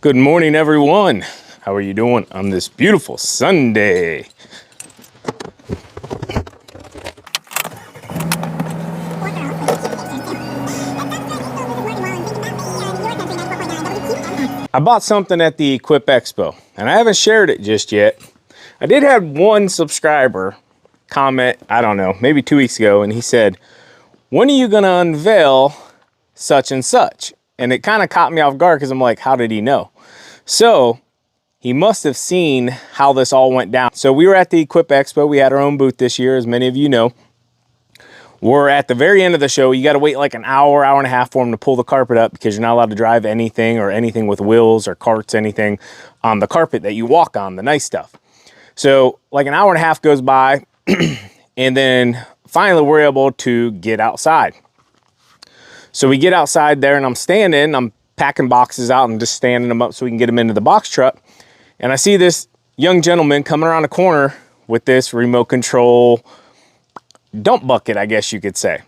Good morning, everyone. How are you doing on this beautiful Sunday? I bought something at the Expo, and I haven't shared it just yet. I did have one subscriber comment, I don't know, maybe 2 weeks ago, and he said, when are you going to unveil such and such? And it kind of caught me off guard because I'm like, how did he know? So he must have seen how this all went down. So we were at the Expo. We had our own booth this year, as many of you know. We're at the very end of the show. You got to wait like an hour, hour and a half for them to pull the carpet up because you're not allowed to drive anything or anything with wheels or carts, anything on the carpet that you walk on, the nice stuff. So like an hour and a half goes by and then finally we're able to get outside. So we get outside there and I'm standing, I'm packing boxes out and just standing them up so we can get them into the box truck. And I see this young gentleman coming around the corner with this remote control dump bucket, I guess you could say.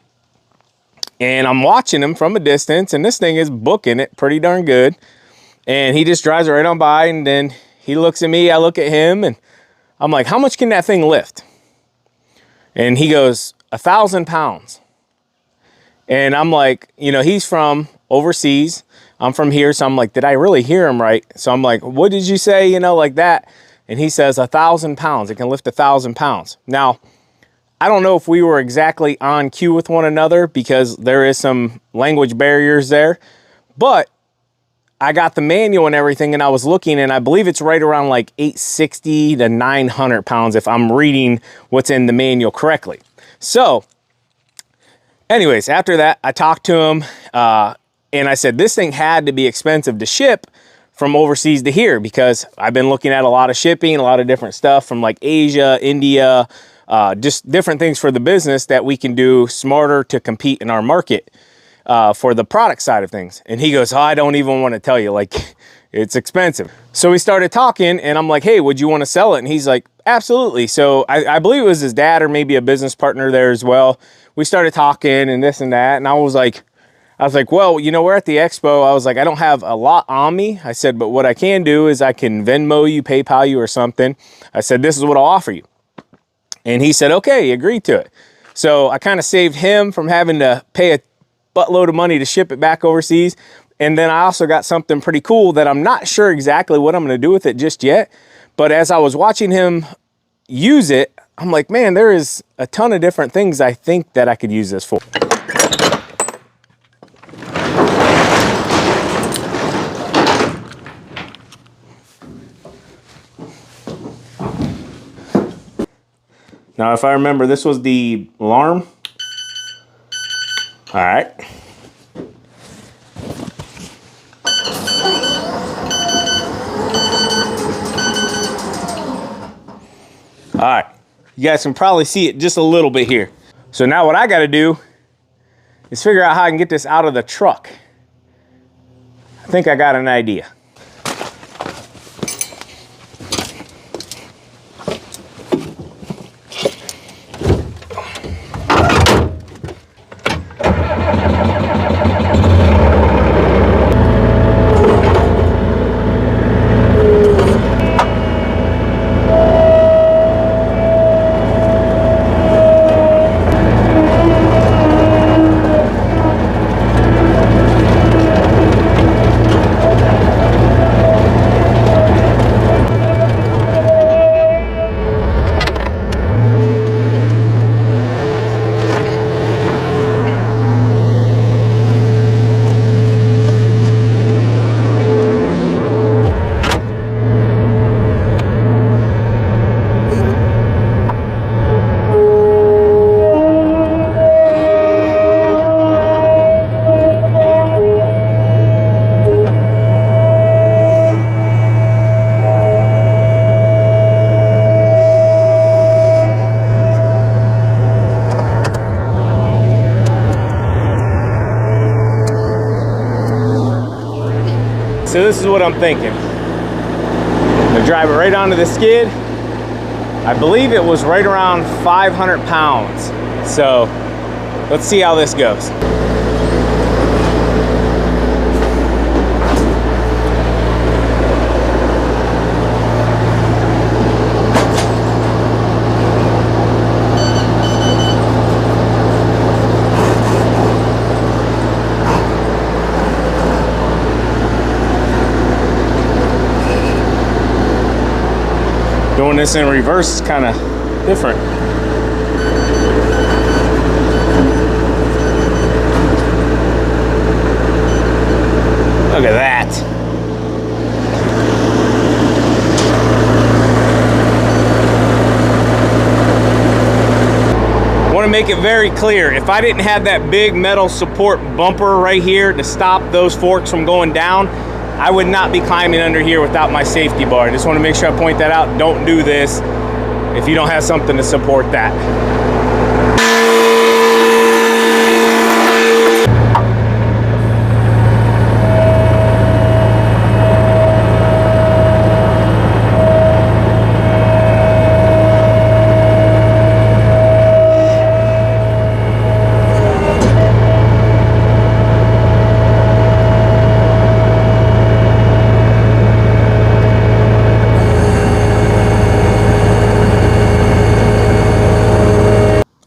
And I'm watching him from a distance and this thing is booking it pretty darn good. And he just drives right on by and then he looks at me, I look at him and I'm like, how much can that thing lift? And he goes, 1,000 pounds. And I'm like, you know, he's from overseas. I'm from here. So I'm like, did I really hear him right? So I'm like, what did you say? You know, like that. And he says 1,000 pounds. It can lift 1,000 pounds. Now, I don't know if we were exactly on cue with one another because there is some language barriers there, but I got the manual and everything and I was looking and I believe it's right around like 860 to 900 pounds if I'm reading what's in the manual correctly. So anyways, after that, I talked to him and I said, this thing had to be expensive to ship from overseas to here because I've been looking at a lot of shipping, a lot of different stuff from like Asia, India, just different things for the business that we can do smarter to compete in our market for the product side of things. And he goes, oh, I don't even want to tell you, like it's expensive. So we started talking and I'm like, hey, would you want to sell it? And he's like, absolutely. So I believe it was his dad or maybe a business partner there as well. We started talking and this and that. And I was like, well, you know, we're at the expo. I was like, I don't have a lot on me. I said, but what I can do is I can Venmo you, PayPal you or something. I said, this is what I'll offer you. And he said, okay, he agreed to it. So I kind of saved him from having to pay a buttload of money to ship it back overseas. And then I also got something pretty cool that I'm not sure exactly what I'm going to do with it just yet. But as I was watching him use it, I'm like, man, there is a ton of different things I think that I could use this for. Now, if I remember, this was the alarm. All right. All right. You guys can probably see it just a little bit here. So now what I got to do is figure out how I can get this out of the truck. I think I got an idea. So this is what I'm thinking. I'm gonna drive it right onto the skid. I believe it was right around 500 pounds. So let's see how this goes. Doing this in reverse is kind of different. Look at that. I want to make it very clear, if I didn't have that big metal support bumper right here to stop those forks from going down, I would not be climbing under here without my safety bar. I just want to make sure I point that out. Don't do this if you don't have something to support that.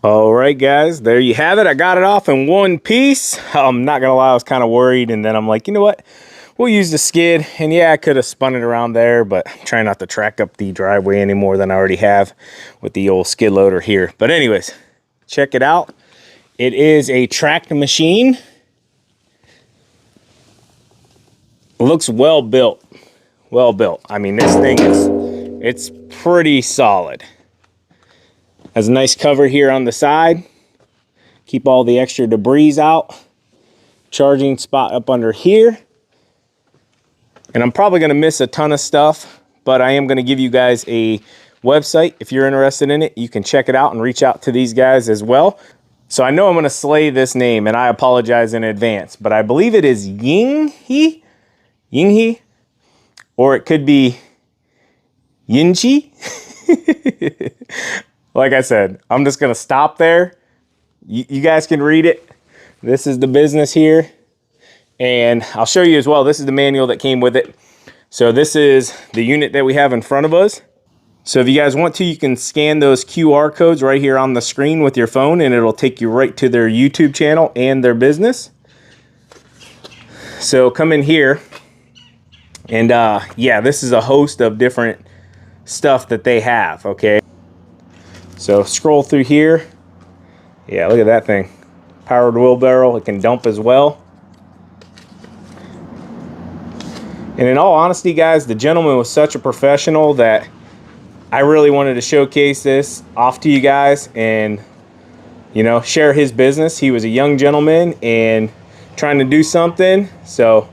Alright guys, there you have it. I got it off in one piece. I'm not gonna lie, I was kind of worried, and then I'm like, you know what, we'll use the skid. And yeah, I could have spun it around there, but I'm trying not to track up the driveway any more than I already have with the old skid loader here. But anyways, check it out. It is a tracked machine. Looks well built. Well built. I mean, this thing it's pretty solid. Has a nice cover here on the side. Keep all the extra debris out. Charging spot up under here. And I'm probably going to miss a ton of stuff, but I am going to give you guys a website. If you're interested in it, you can check it out and reach out to these guys as well. So I know I'm going to slay this name, and I apologize in advance, but I believe it is Yinghe, or it could be Yinchi. Like I said, I'm just going to stop there. You guys can read it. This is the business here. And I'll show you as well. This is the manual that came with it. So this is the unit that we have in front of us. So if you guys want to, you can scan those QR codes right here on the screen with your phone, and it'll take you right to their YouTube channel and their business. So come in here. And yeah, this is a host of different stuff that they have, okay? So scroll through here. Yeah, look at that thing. Powered wheelbarrow. It can dump as well. And in all honesty, guys, the gentleman was such a professional that I really wanted to showcase this off to you guys and, you know, share his business. He was a young gentleman and trying to do something. So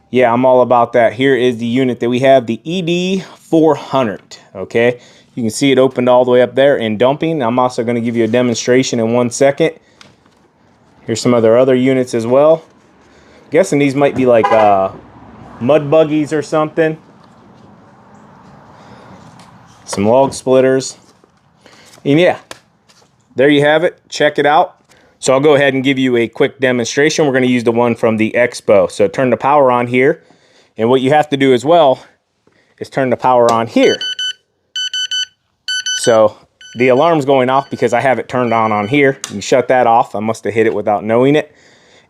yeah, I'm all about that. Here is the unit that we have, the ED400, okay? You can see it opened all the way up there and dumping. I'm also going to give you a demonstration in 1 second. Here's some other units as well. I'm guessing these might be like mud buggies or something. Some log splitters. And yeah, there you have it. Check it out. So I'll go ahead and give you a quick demonstration. We're going to use the one from the Expo. So turn the power on here. And what you have to do as well is turn the power on here. So the alarm's going off because I have it turned on here. You shut that off. I must have hit it without knowing it.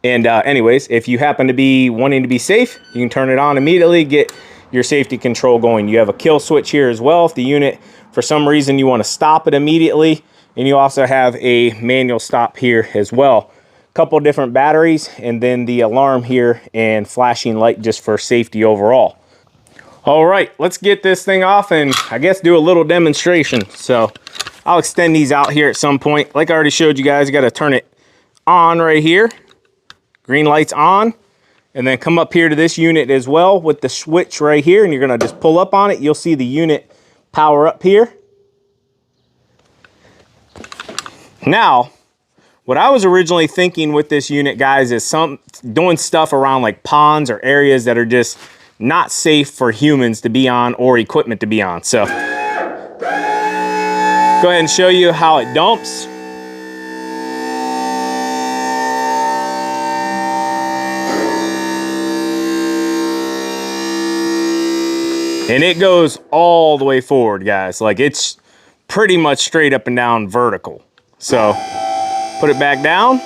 And anyways, if you happen to be wanting to be safe, you can turn it on immediately, get your safety control going. You have a kill switch here as well. If the unit, for some reason, you want to stop it immediately. And you also have a manual stop here as well. A couple different batteries, and then the alarm here and flashing light just for safety overall. All right, let's get this thing off and I guess do a little demonstration. So I'll extend these out here at some point. Like I already showed you guys, you got to turn it on right here. Green light's on. And then come up here to this unit as well with the switch right here, and you're going to just pull up on it. You'll see the unit power up here. Now, what I was originally thinking with this unit, guys, is doing stuff around like ponds or areas that are just not safe for humans to be on or equipment to be on. So, go ahead and show you how it dumps. And it goes all the way forward, guys. Like, it's pretty much straight up and down vertical. So, put it back down.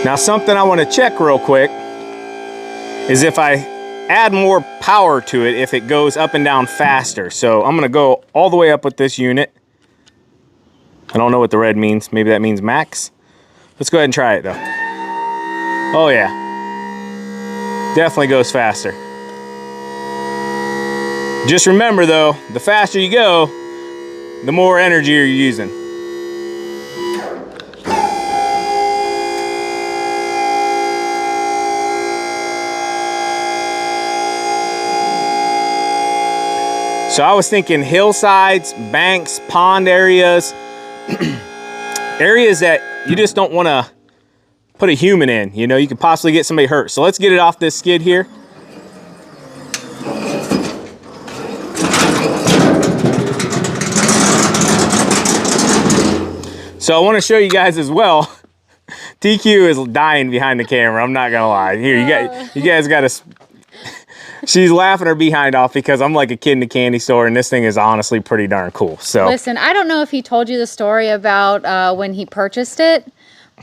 Now, something I want to check real quick is if I add more power to it, if it goes up and down faster. So I'm gonna go all the way up with this unit. I don't know what the red means. Maybe that means max. Let's go ahead and try it though. Oh yeah, definitely goes faster. Just remember though, the faster you go, the more energy you're using. So I was thinking hillsides, banks, pond areas, areas that you just don't want to put a human in. You know, you could possibly get somebody hurt. So let's get it off this skid here. So I want to show you guys as well. TQ is dying behind the camera. I'm not gonna lie. Here, you guys got to. She's laughing her behind off because I'm like a kid in a candy store, and this thing is honestly pretty darn cool. So listen, I don't know if he told you the story about when he purchased it,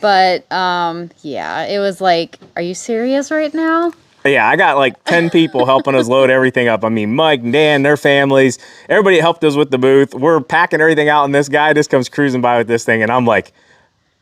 but yeah, it was like, are you serious right now? Yeah, I got like 10 people helping us load everything up. I mean, Mike, Dan, their families, everybody helped us with the booth. We're packing everything out, and this guy just comes cruising by with this thing, and I'm like,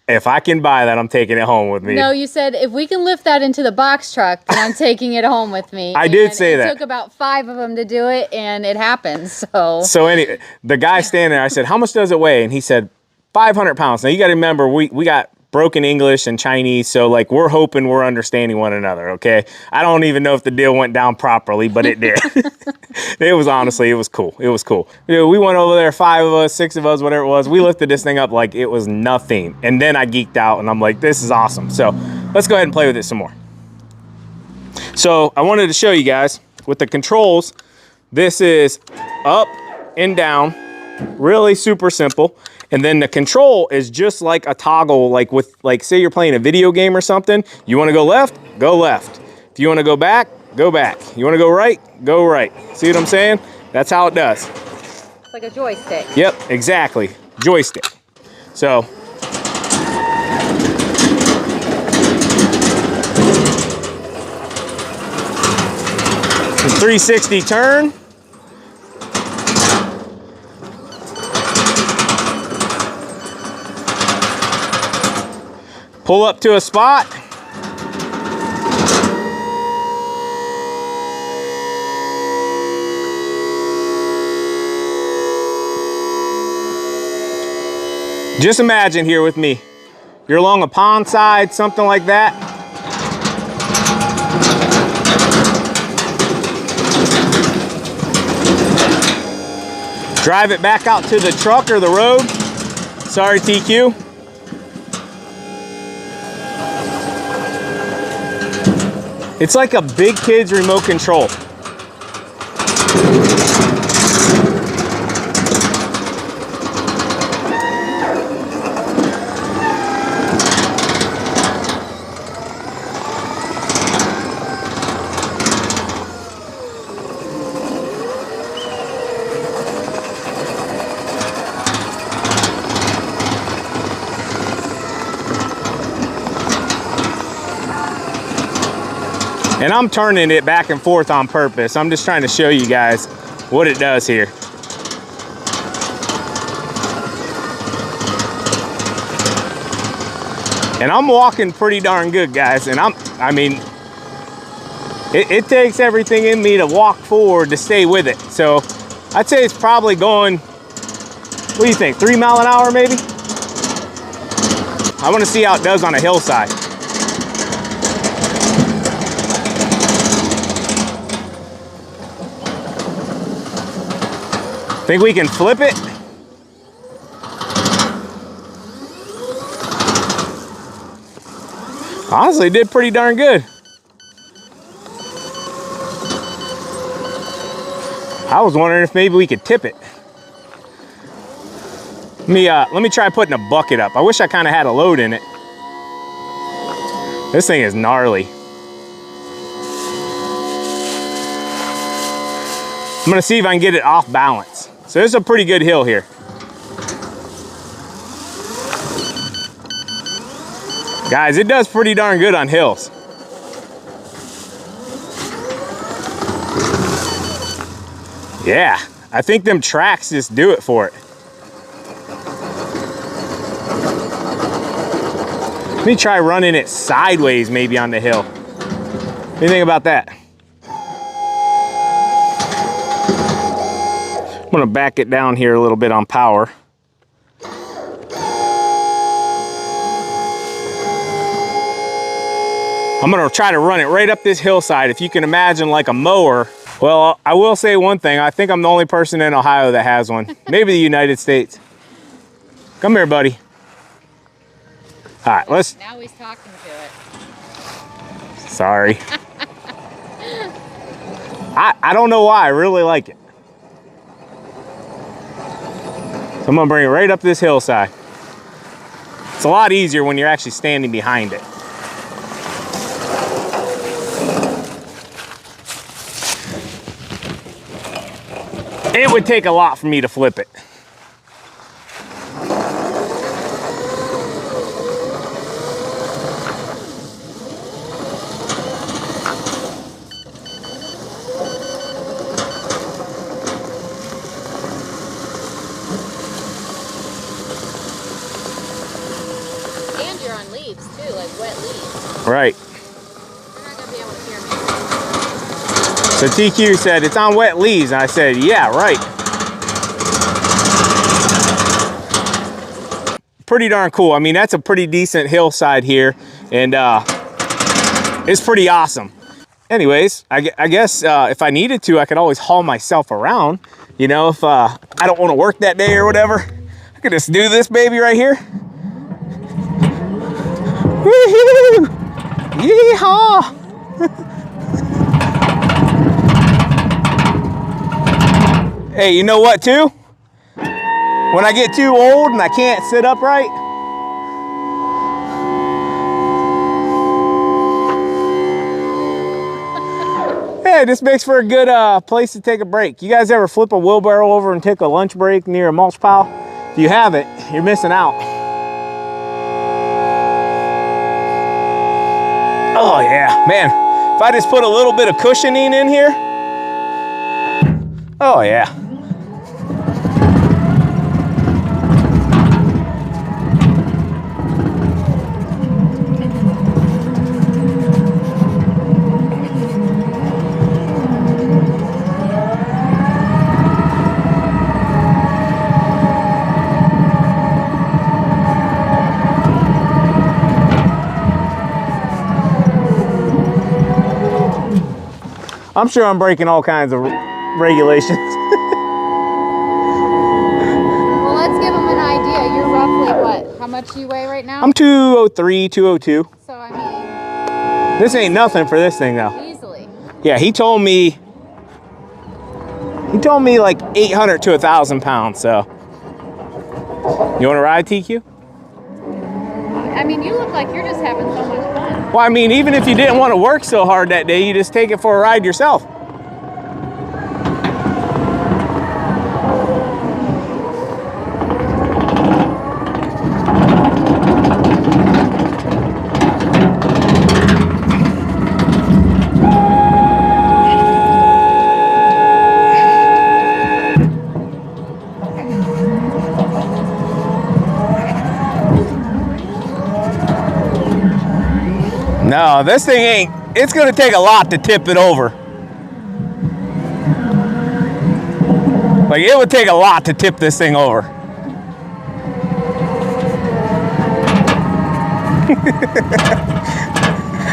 if I can buy that, I'm taking it home with me. No, you said, if we can lift that into the box truck, then I'm taking it home with me. I did say that. It took about 5 of them to do it, and it happened, so. So anyway, the guy standing there, I said, how much does it weigh? And he said, 500 pounds. Now, you got to remember, we got broken English and Chinese, so like we're hoping we're understanding one another, okay? I don't even know if the deal went down properly, but it did. It was honestly, it was cool. It was cool. You know, we went over there, 5 of us, 6 of us, whatever it was. We lifted this thing up like it was nothing. And then I geeked out and I'm like, this is awesome. So let's go ahead and play with it some more. So I wanted to show you guys with the controls, this is up and down, really super simple. And then the control is just like a toggle, like with, like, say you're playing a video game or something. You want to go left, go left. If you want to go back, go back. You want to go right, go right. See what I'm saying? That's how it does. It's like a joystick. Yep, exactly. Joystick. So. 360 turn. Pull up to a spot. Just imagine here with me, you're along a pond side, something like that. Drive it back out to the truck or the road. Sorry, TQ. It's like a big kid's remote control. And I'm turning it back and forth on purpose. I'm just trying to show you guys what it does here. And I'm walking pretty darn good, guys. And I mean, it takes everything in me to walk forward to stay with it. So I'd say it's probably going, what do you think, 3 miles an hour maybe? I want to see how it does on a hillside. Think we can flip it? Honestly, it did pretty darn good. I was wondering if maybe we could tip it. Let me try putting a bucket up. I wish I kind of had a load in it. This thing is gnarly. I'm gonna see if I can get it off balance. So this is a pretty good hill here. Guys, it does pretty darn good on hills. Yeah, I think them tracks just do it for it. Let me try running it sideways maybe on the hill. What do you think about that? I'm gonna back it down here a little bit on power. I'm gonna try to run it right up this hillside. If you can imagine like a mower. Well, I will say one thing. I think I'm the only person in Ohio that has one. Maybe the United States. Come here, buddy. All right, let's. Now he's talking to it. Sorry. I don't know why. I really like it. So I'm gonna bring it right up this hillside. It's a lot easier when you're actually standing behind it. It would take a lot for me to flip it. And you're on leaves too, like wet leaves. Right. You're not gonna be able to hear me. So TQ said, it's on wet leaves. And I said, yeah, right. Pretty darn cool. I mean, that's a pretty decent hillside here. And it's pretty awesome. Anyways, I guess if I needed to, I could always haul myself around. You know, if I don't want to work that day or whatever, I could just do this baby right here. Woohoo! Yeehaw! Hey, you know what too? When I get too old and I can't sit upright, hey, this makes for a good place to take a break. You guys ever flip a wheelbarrow over and take a lunch break near a mulch pile? If you haven't, you're missing out. Oh yeah, man. If I just put a little bit of cushioning in here, oh yeah. I'm sure I'm breaking all kinds of regulations. Well, let's give them an idea. You're roughly what? How much do you weigh right now? I'm 203, 202. So I mean, This ain't nothing for this thing though. easily. Yeah, he told me like 800 to 1,000 pounds, so. You wanna ride, TQ? I mean, you look like you're just having so much fun. Well, I mean, even if you didn't want to work so hard that day, you just take it for a ride yourself. No, this thing ain't, it's gonna take a lot to tip it over. Like, it would take a lot to tip this thing over.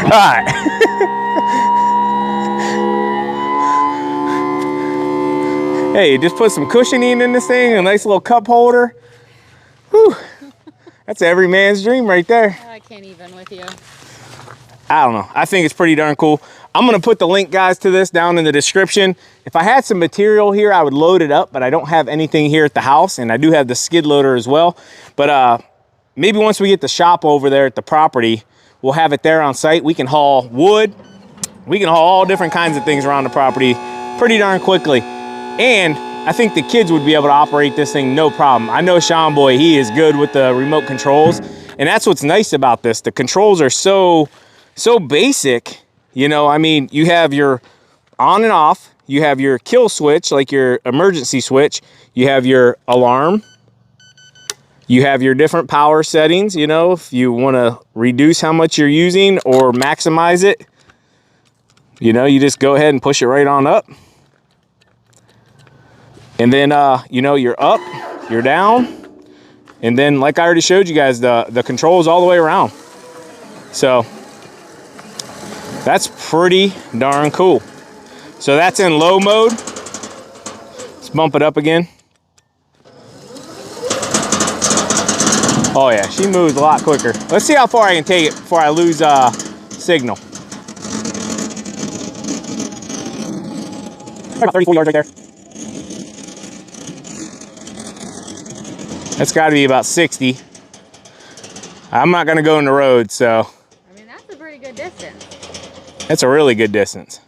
All right. Hey, just put some cushioning in this thing, a nice little cup holder. Whew. That's every man's dream right there. I can't even with you. I don't know. I think it's pretty darn cool. I'm going to put the link, guys, to this down in the description. If I had some material here, I would load it up, but I don't have anything here at the house, and I do have the skid loader as well. But maybe once we get the shop over there at the property, we'll have it there on site. We can haul wood. We can haul all different kinds of things around the property pretty darn quickly. And I think the kids would be able to operate this thing no problem. I know Sean Boy, he is good with the remote controls. And that's what's nice about this. The controls are so basic, you know. I mean, you have your on and off. You have your kill switch, like your emergency switch. You have your alarm. You have your different power settings, you know, if you want to reduce how much you're using or maximize it, you know, you just go ahead and push it right on up. And then, you know, you're up, you're down. And then, like I already showed you guys, the controls all the way around. So that's pretty darn cool. So that's in low mode. Let's bump it up again. Oh yeah, she moves a lot quicker. Let's see how far I can take it before I lose signal. About 34 yards right there. That's got to be about 60. I'm not going to go in the road, so. I mean, that's a pretty good distance. That's a really good distance.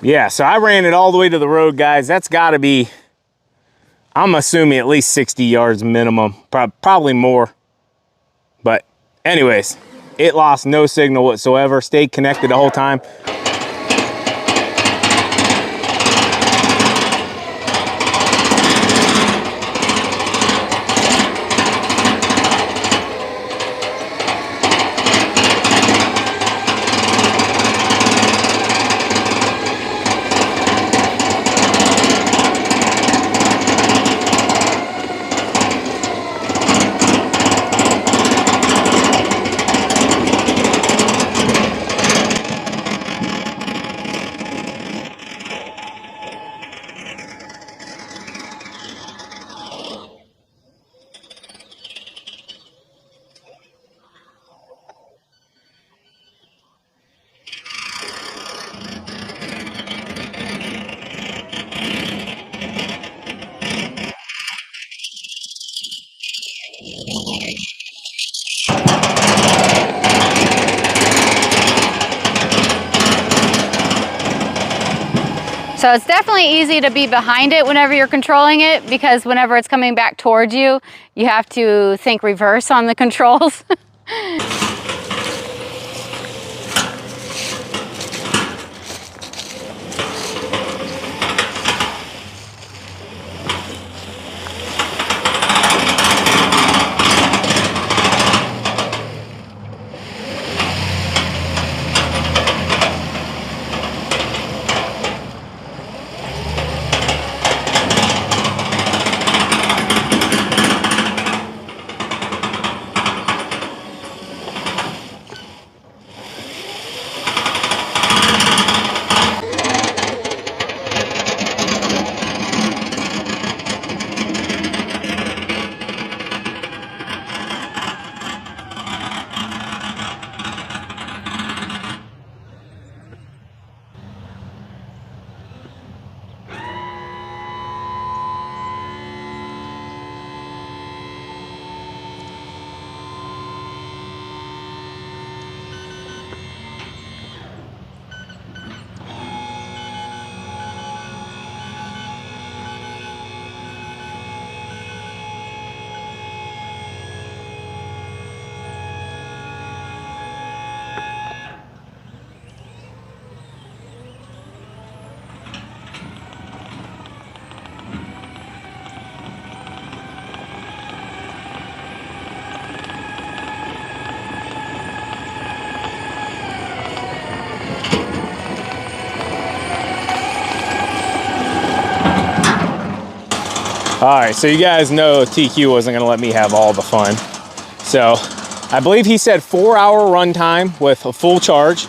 Yeah, so I ran it all the way to the road, guys. That's got to be, I'm assuming at least 60 yards minimum, probably more. But anyways, it lost no signal whatsoever, stayed connected the whole time. So it's definitely easy to be behind it whenever you're controlling it, because whenever it's coming back towards you, you have to think reverse on the controls. All right, so you guys know TQ wasn't gonna let me have all the fun. So I believe he said 4-hour runtime with a full charge.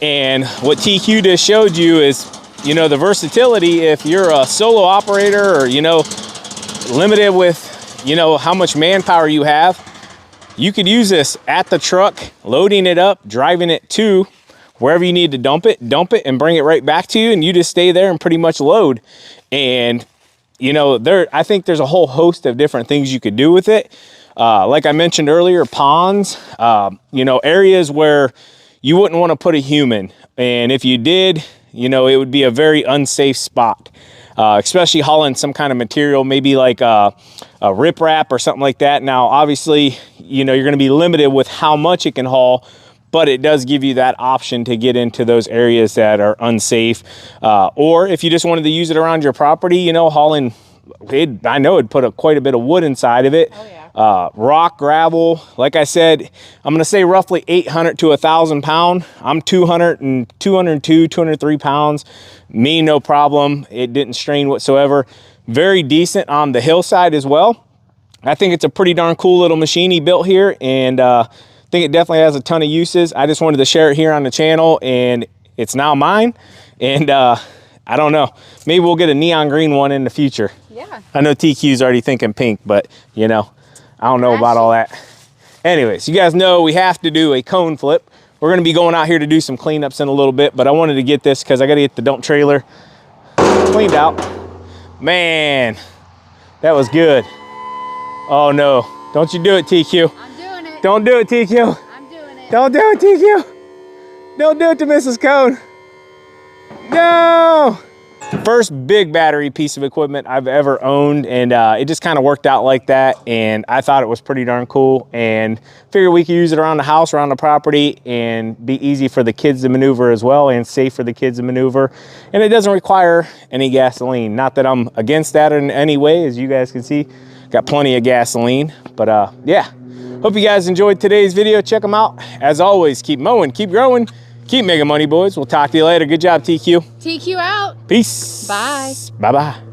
And what TQ just showed you is, you know, the versatility. If you're a solo operator or, you know, limited with, you know, how much manpower you have, you could use this at the truck, loading it up, driving it to wherever you need to dump it, and bring it right back to you, and you just stay there and pretty much load. And you know, I think there's a whole host of different things you could do with it. Like I mentioned earlier, ponds, you know, areas where you wouldn't want to put a human. And if you did, you know, it would be a very unsafe spot. especially hauling some kind of material, maybe like a riprap or something like that. Now, obviously, you know, you're going to be limited with how much it can haul, but it does give you that option to get into those areas that are unsafe. Or if you just wanted to use it around your property, you know, hauling, I know it'd put quite a bit of wood inside of it. Oh, yeah. Rock, gravel, like I said, I'm going to say roughly 800 to 1,000 pound. I'm 202, 203 pounds. Me, no problem. It didn't strain whatsoever. Very decent on the Hillside as well. I think it's a pretty darn cool little machine he built here, and I think it definitely has a ton of uses. I just wanted to share it here on the channel, and it's now mine. And I don't know, maybe we'll get a neon green one in the future. Yeah. I know TQ's already thinking pink, but you know, I don't know about all that. Anyways, you guys know we have to do a cone flip. We're going to be going out here to do some cleanups in a little bit, but I wanted to get this because I got to get the dump trailer cleaned out. Man, that was good. Oh no, don't you do it, TQ. I'm doing it. Don't do it, TQ. I'm doing it. Don't do it, TQ. Don't do it to Mrs. Cone. No. First big battery piece of equipment I've ever owned, and it just kind of worked out like that, and I thought it was pretty darn cool, and figured we could use it around the house, around the property, and be easy for the kids to maneuver as well, and safe for the kids to maneuver. And it doesn't require any gasoline. Not that I'm against that in any way, as you guys can see, got plenty of gasoline. But yeah, hope you guys enjoyed today's video. Check them out. As always, keep mowing, keep growing, keep making money, boys. We'll talk to you later. Good job, TQ. TQ out. Peace. Bye. Bye-bye.